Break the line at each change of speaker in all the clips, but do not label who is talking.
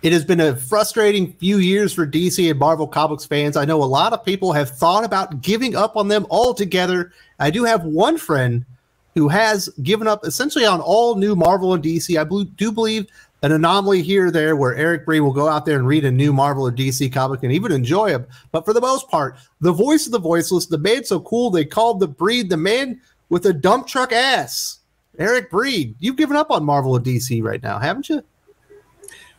It has been a frustrating few years for DC and Marvel Comics fans. I know a lot of people have thought about giving up on them altogether. I do have one friend who has given up essentially on all new Marvel and DC. I do believe an anomaly here or there where Eric Breen will go out there and read a new Marvel or DC comic and even enjoy them. But for the most part, the voice of the voiceless, the man so cool they called the breed, the man with a dump truck ass, Eric Breen. You've given up on Marvel and DC right now, haven't you?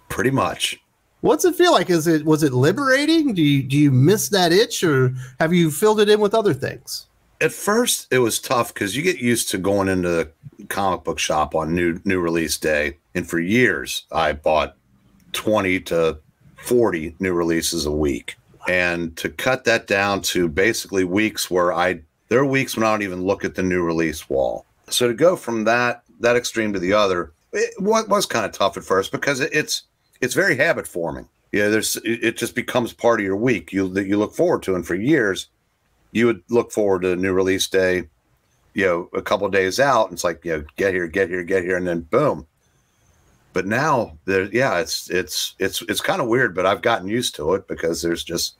Pretty much.
What's it feel like? Was it liberating? Do you miss that itch, or have you filled it in with other things?
At first, it was tough because you get used to going into the comic book shop on new release day, and for years I bought 20 to 40 new releases a week, and to cut that down to basically weeks where there are weeks when I don't even look at the new release wall. So to go from that extreme to the other, it was kind of tough at first because it's very habit forming. Yeah, it just becomes part of your week that you look forward to. And for years, you would look forward to a new release day, a couple of days out. And it's like, get here, and then boom. But now, it's kind of weird. But I've gotten used to it because there's just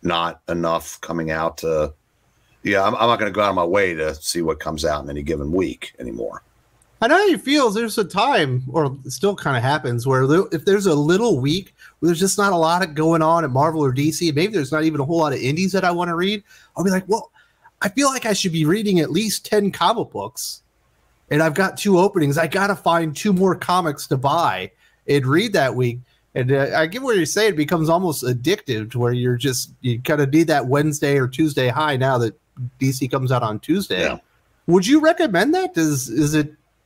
not enough coming out to. Yeah, I'm not going to go out of my way to see what comes out in any given week anymore.
I know how you feel. There's a time, or it still kind of happens, where if there's a little week where there's just not a lot going on at Marvel or DC, maybe there's not even a whole lot of indies that I want to read, I'll be like, well, I feel like I should be reading at least 10 comic books, and I've got 2 openings. I got to find 2 more comics to buy and read that week. And I get what you're saying. It becomes almost addictive to where you kind of need that Wednesday or Tuesday high now that DC comes out on Tuesday. Yeah. Would you recommend that?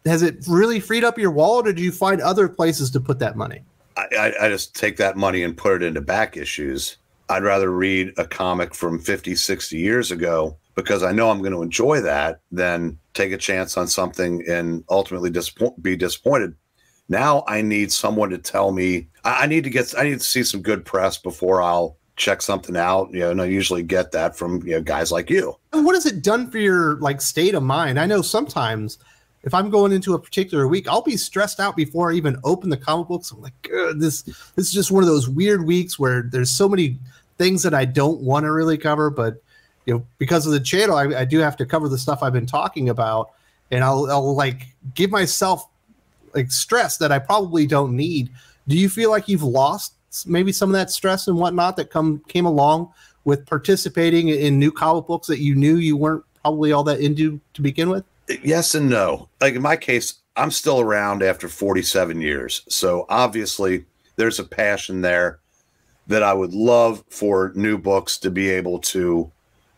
Has it really freed up your wallet, or do you find other places to put that money?
I just take that money and put it into back issues. I'd rather read a comic from 50, 60 years ago because I know I'm going to enjoy that than take a chance on something and ultimately be disappointed. Now I need someone to tell me I need to see some good press before I'll check something out. And I usually get that from guys like you.
And what has it done for your state of mind? I know sometimes if I'm going into a particular week, I'll be stressed out before I even open the comic books. I'm like, this is just one of those weird weeks where there's so many things that I don't want to really cover, but because of the channel, I do have to cover the stuff I've been talking about, and I'll give myself stress that I probably don't need. Do you feel like you've lost maybe some of that stress and whatnot that came along with participating in new comic books that you knew you weren't probably all that into to begin with?
Yes and no. In my case, I'm still around after 47 years. So obviously there's a passion there that I would love for new books to be able to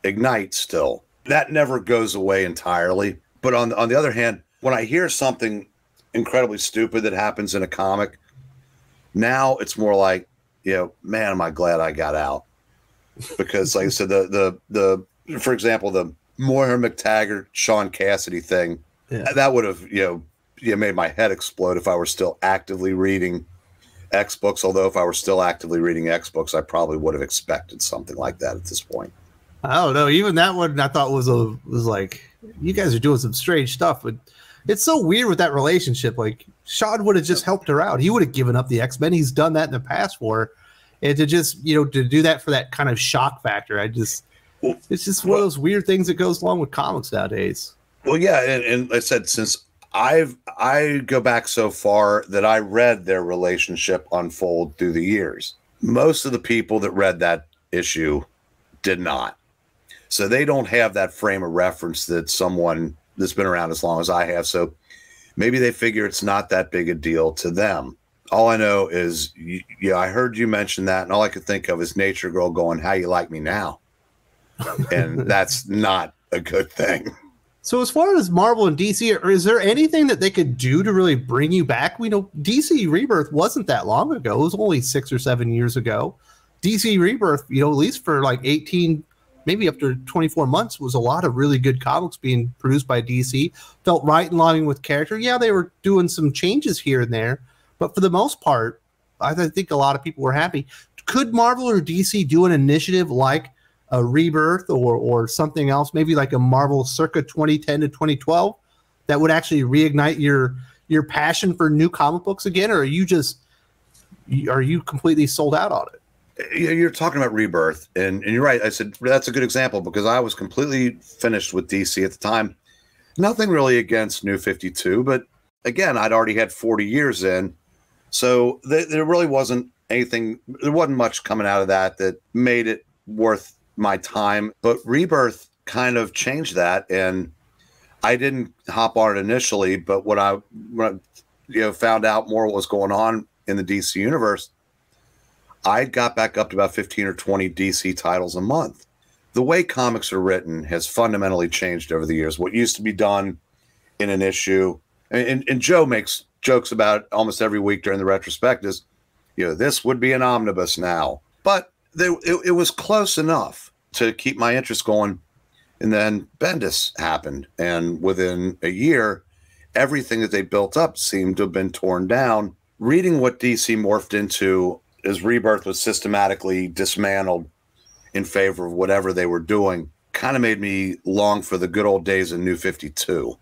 ignite still. That never goes away entirely. But on the other hand, when I hear something incredibly stupid that happens in a comic, now it's more like, man, am I glad I got out. Because like I said, for example, the Moira McTaggart, Sean Cassidy thing, that would have, made my head explode if I were still actively reading X books. Although if I were still actively reading X books, I probably would have expected something like that at this point.
I don't know. Even that one I thought was like, you guys are doing some strange stuff, but it's so weird with that relationship. Like Sean would have just helped her out. He would have given up the X-Men. He's done that in the past for her. And to just, to do that for that kind of shock factor, it's just one of those weird things that goes along with comics nowadays.
Well, yeah, and like I said, since I go back so far that I read their relationship unfold through the years. Most of the people that read that issue did not. So they don't have that frame of reference that someone that's been around as long as I have. So maybe they figure it's not that big a deal to them. All I know is, I heard you mention that, and all I could think of is Nature Girl going, "How you like me now?" And that's not a good thing.
So as far as Marvel and DC, is there anything that they could do to really bring you back? We know DC Rebirth wasn't that long ago. It was only 6 or 7 years ago. DC Rebirth, at least for 18, maybe up to 24 months, was a lot of really good comics being produced by DC. Felt right in line with character. Yeah, they were doing some changes here and there, but for the most part, I think a lot of people were happy. Could Marvel or DC do an initiative like a Rebirth or something else, maybe like a Marvel circa 2010 to 2012, that would actually reignite your passion for new comic books again? Or are you just are you completely sold out on it?
You're talking about Rebirth, and you're right. I said that's a good example because I was completely finished with DC at the time. Nothing really against New 52, but again, I'd already had 40 years in, so there really wasn't anything. There wasn't much coming out of that made it worth my time. But Rebirth kind of changed that, and I didn't hop on it initially. But when I found out more what was going on in the DC universe, I got back up to about 15 or 20 DC titles a month. The way comics are written has fundamentally changed over the years. What used to be done in an issue, and Joe makes jokes about it almost every week during the retrospectives, this would be an omnibus now. But it was close enough to keep my interest going. And then Bendis happened. And within a year, everything that they built up seemed to have been torn down. Reading what DC morphed into as Rebirth was systematically dismantled in favor of whatever they were doing kind of made me long for the good old days in New 52.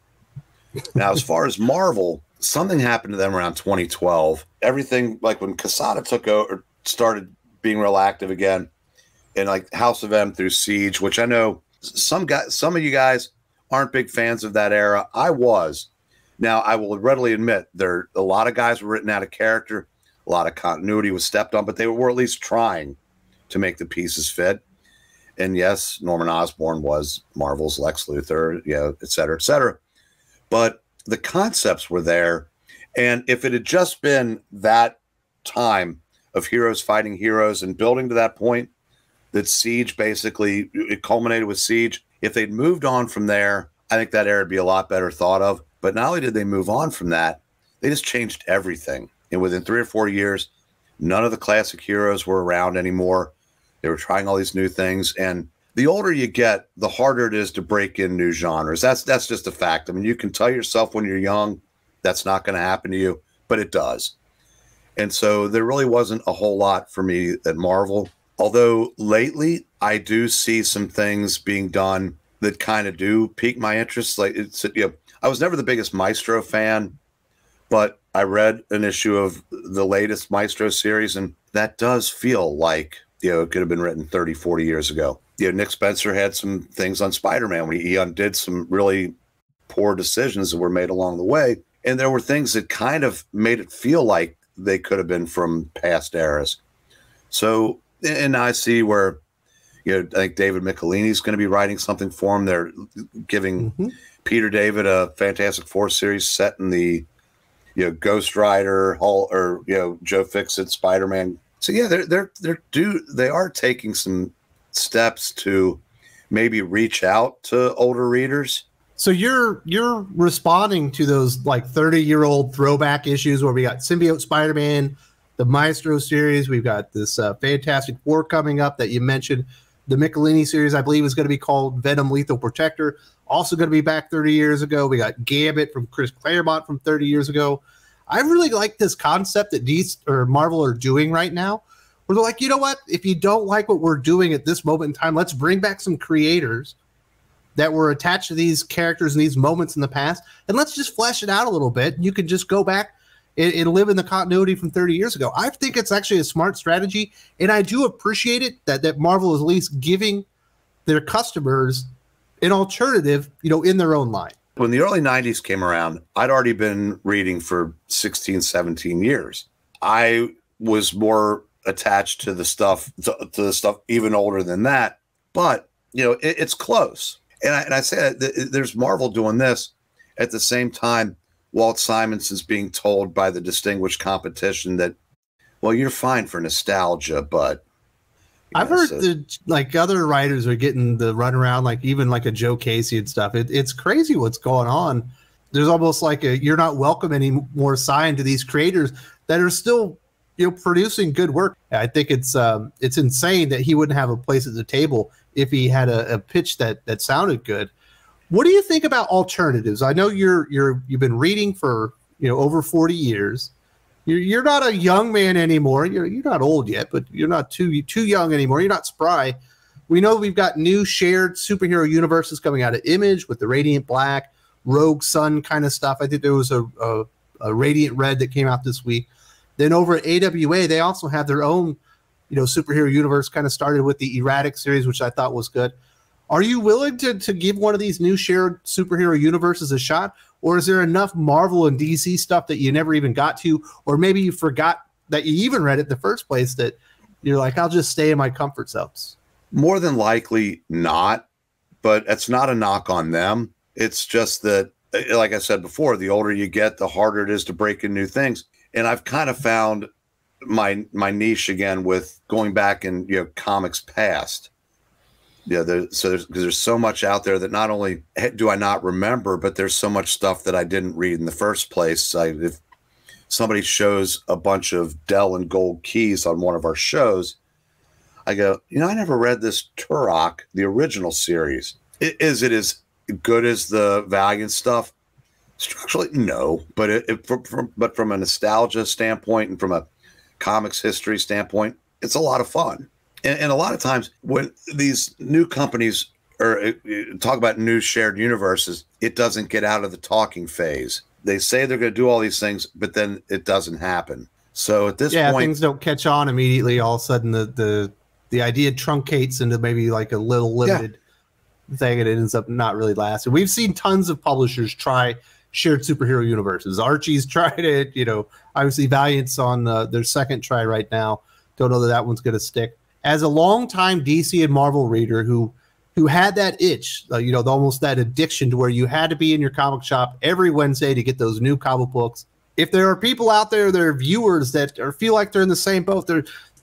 Now, as far as Marvel, something happened to them around 2012. Everything, like when Quesada took over, started being real active again, and like House of M through Siege, which I know some of you guys aren't big fans of that era. I was. Now, I will readily admit a lot of guys were written out of character. A lot of continuity was stepped on, but they were at least trying to make the pieces fit. And yes, Norman Osborn was Marvel's Lex Luthor, et cetera, et cetera. But the concepts were there. And if it had just been that time of heroes fighting heroes and building to that point, that Siege basically, it culminated with Siege. If they'd moved on from there, I think that era would be a lot better thought of. But not only did they move on from that, they just changed everything. And within 3 or 4 years, none of the classic heroes were around anymore. They were trying all these new things. And the older you get, the harder it is to break in new genres. That's just a fact. I mean, you can tell yourself when you're young, that's not going to happen to you, but it does. And so there really wasn't a whole lot for me at Marvel. Although lately, I do see some things being done that kind of do pique my interest. Like I was never the biggest Maestro fan, but I read an issue of the latest Maestro series, and that does feel like, it could have been written 30, 40 years ago. Nick Spencer had some things on SpiderMan when he undid some really poor decisions that were made along the way. And there were things that kind of made it feel like they could have been from past eras. So, and I see where, I think David Michelini's going to be writing something for him. They're giving Peter David a Fantastic Four series set in the Ghost Rider, or Joe Fixit, Spider-Man. So yeah, they are taking some steps to maybe reach out to older readers.
So you're responding to those like 30-year-old throwback issues where we got Symbiote Spider-Man, the Maestro series. We've got this Fantastic Four coming up that you mentioned. The Michelini series, I believe, is going to be called Venom Lethal Protector. Also going to be back 30 years ago. We got Gambit from Chris Claremont from 30 years ago. I really like this concept that DC or Marvel are doing right now, where they're like, you know what? If you don't like what we're doing at this moment in time, let's bring back some creators that were attached to these characters in these moments in the past, and let's just flesh it out a little bit. You can just go back and live in the continuity from 30 years ago. I think it's actually a smart strategy, and I do appreciate it that Marvel is at least giving their customers an alternative, in their own line.
When the early 90s came around, I'd already been reading for 16, 17 years. I was more attached to the stuff, to the stuff even older than that, but, it's close. And I say there's Marvel doing this at the same time. Walt Simonson's being told by the distinguished competition that, well, you're fine for nostalgia, but
I've heard other writers are getting the runaround, like even like a Joe Casey and stuff. It's crazy what's going on. There's almost like you're not welcome anymore sign to these creators that are still producing good work. I think it's insane that he wouldn't have a place at the table if he had a pitch that sounded good. What do you think about alternatives? I know you've been reading for over 40 years. You're not a young man anymore. You're not old yet, but you're not too young anymore. You're not spry. We know we've got new shared superhero universes coming out of Image with the Radiant Black, Rogue Sun kind of stuff. I think there was a Radiant Red that came out this week Then over at AWA, they also have their own, superhero universe, kind of started with the Erratic series, which I thought was good. Are you willing to give one of these new shared superhero universes a shot? Or is there enough Marvel and DC stuff that you never even got to? Or maybe you forgot that you even read it in the first place that you're like, I'll just stay in my comfort zones?
More than likely not, but it's not a knock on them. It's just that, like I said before, the older you get, the harder it is to break in new things. And I've kind of found my niche again with going back in comics past. There's so much out there that not only do I not remember, but there's so much stuff that I didn't read in the first place. If somebody shows a bunch of Dell and Gold keys on one of our shows, I go, I never read this Turok, the original series. Is it as good as the Valiant stuff? Structurally, no. But from a nostalgia standpoint and from a comics history standpoint, it's a lot of fun. And a lot of times when these new companies talk about new shared universes, it doesn't get out of the talking phase. They say they're going to do all these things, but then it doesn't happen. So at this point,
things don't catch on immediately. All of a sudden, the idea truncates into maybe like a little limited thing, and it ends up not really lasting. We've seen tons of publishers try shared superhero universes. Archie's tried it. Obviously Valiant's on their second try right now. Don't know that one's going to stick. As a longtime DC and Marvel reader who had that itch, almost that addiction to where you had to be in your comic shop every Wednesday to get those new comic books. If there are people out there, there are viewers that feel like they're in the same boat.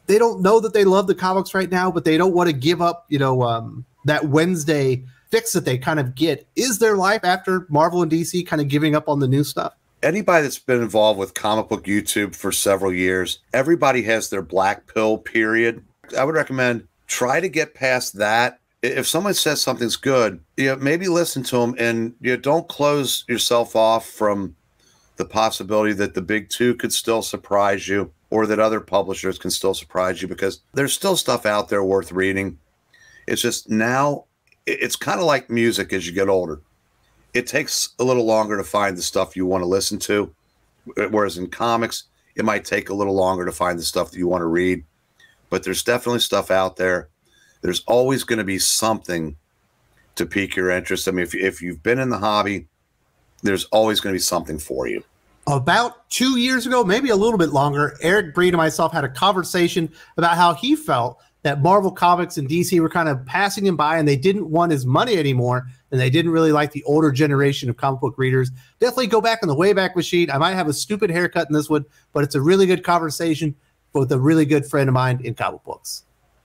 They don't know that they love the comics right now, but they don't want to give up, that Wednesday fix that they kind of get. Is there life after Marvel and DC kind of giving up on the new stuff?
Anybody that's been involved with comic book YouTube for several years, everybody has their black pill period. I would recommend try to get past that. If someone says something's good, maybe listen to them, and don't close yourself off from the possibility that the big two could still surprise you, or that other publishers can still surprise you, because there's still stuff out there worth reading. It's just now, it's kind of like music as you get older. It takes a little longer to find the stuff you want to listen to, whereas in comics, it might take a little longer to find the stuff that you want to read. But there's definitely stuff out there. There's always going to be something to pique your interest. I mean, if you've been in the hobby, there's always going to be something for you.
About 2 years ago, maybe a little bit longer, Eric Breen and myself had a conversation about how he felt that Marvel Comics and DC were kind of passing him by, and they didn't want his money anymore, and they didn't really like the older generation of comic book readers. Definitely go back in the Wayback Machine. I might have a stupid haircut in this one, but it's a really good conversation with a really good friend of mine in comic books.